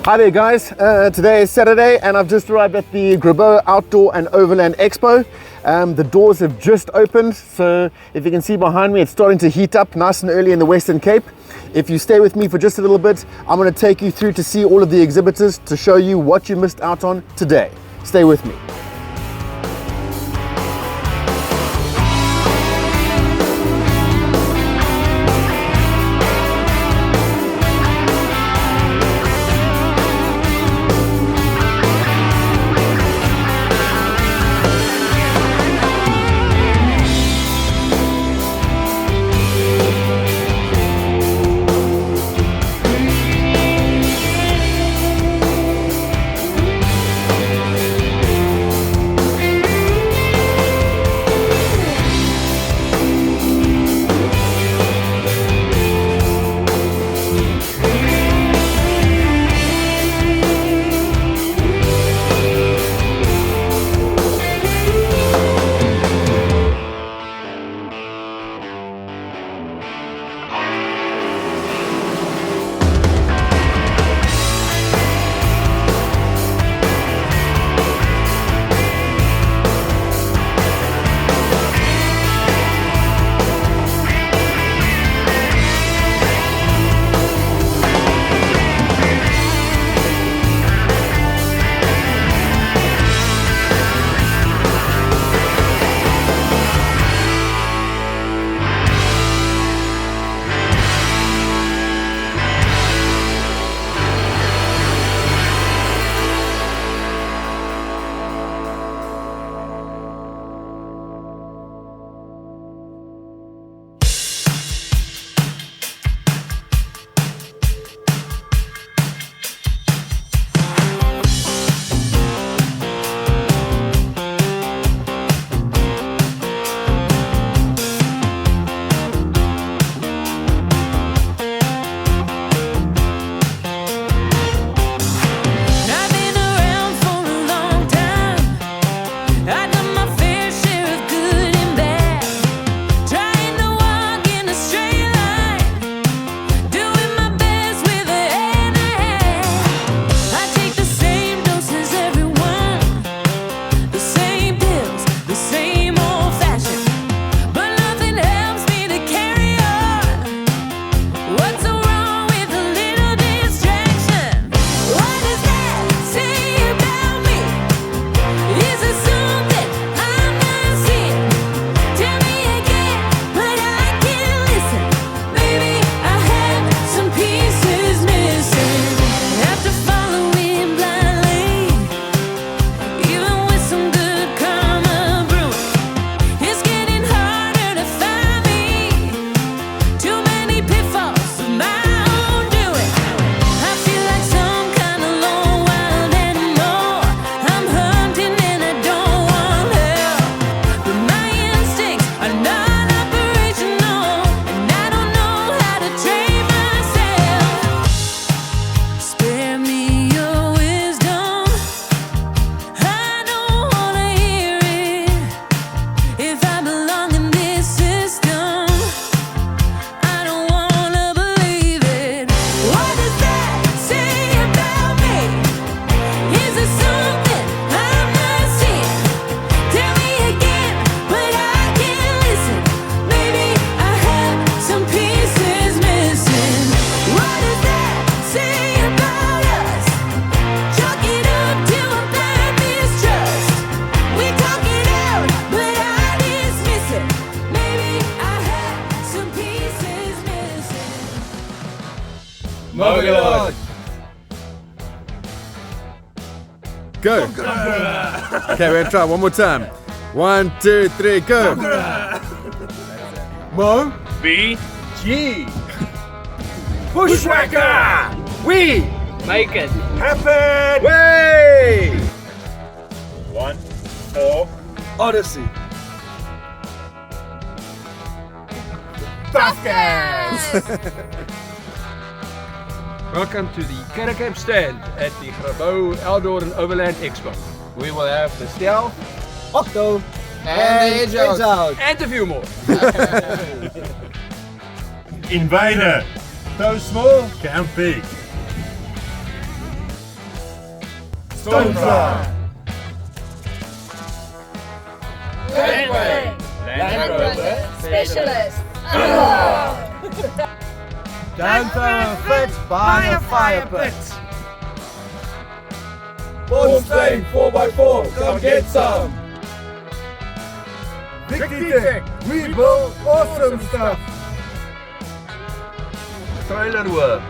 Hi there guys, today is Saturday and I've just arrived at the Grabouw Outdoor and Overland Expo. The doors have just opened, so if you can see behind me, it's starting to heat up nice and early in the Western Cape. If you stay with me for just a little bit, I'm going to take you through to see all of the exhibitors to show you what you missed out on today. Stay with me. Go. Okay, we're gonna try one more time. 1, 2, 3, go. Mo. B. G. Bushwhacker. We. Make it. Happen. Way! 1, 4. Odyssey. Welcome to the Cape stand at the Grabouw Outdoor and Overland Expo. We will have the Stealth, Octo. And the edge out. and a few more. Invader. So small, can big. Gateway. Land Rover Specialist. Don't throw a fit, buy a fire pit. Boston 4x4, come get some. Victech, we build awesome stuff. Trailer work.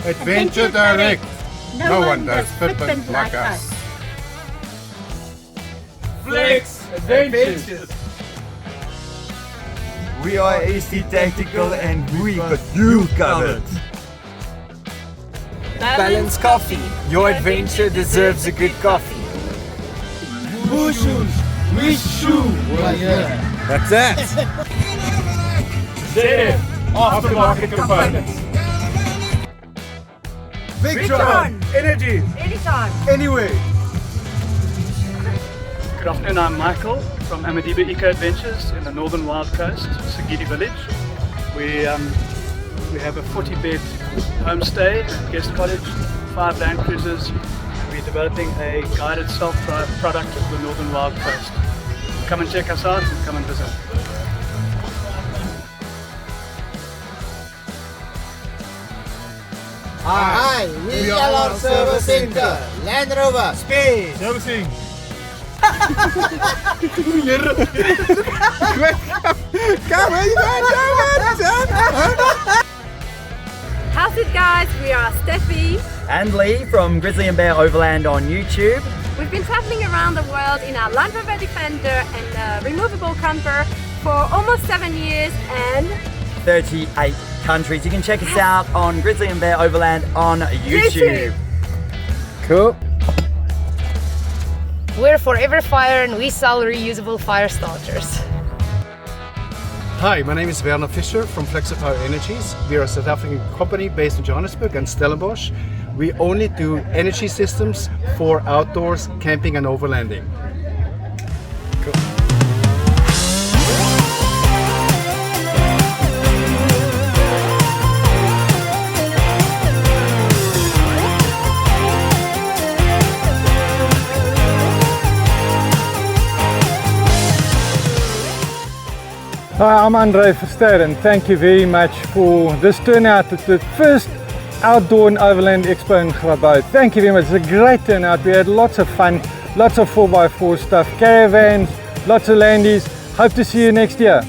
Adventure Direct. No one does fitment like us. Flex Adventures. We are AC Tactical and we got you covered. Balance Coffee. Your adventure deserves a good coffee. Bushes, we shoe. That's that. ZF Aftermarket Components. Victron, energy, Anytime. anyway. Good afternoon, I'm Michael from Amadiba Eco Adventures in the Northern Wild Coast, Sagidi Village. We have a 40-bed homestay and guest cottage, 5 land cruisers. We're developing a guided self-drive product for the Northern Wild Coast. Come and check us out and come and visit. Hi, we are our service center. Land Rover, space. Servicing. How's it, guys? We are Steffi. And Lee from Grizzly and Bear Overland on YouTube. We've been traveling around the world in our Land Rover Defender and removable camper for almost 7 years and 38 countries. You can check us out on Grizzly and Bear Overland on YouTube. Cool. We're Forever Fire and we sell reusable fire starters. Hi, my name is Andre Verster from Power Energies. We are a South African company based in Johannesburg and Stellenbosch. We only do energy systems for outdoors, camping and overlanding. Hi, I'm Andre Verster and thank you very much for this turnout at the first Outdoor and Overland Expo in Grabouw. Thank you very much, it's a great turnout. We had lots of fun, lots of 4x4 stuff, caravans, lots of landies. Hope to see you next year.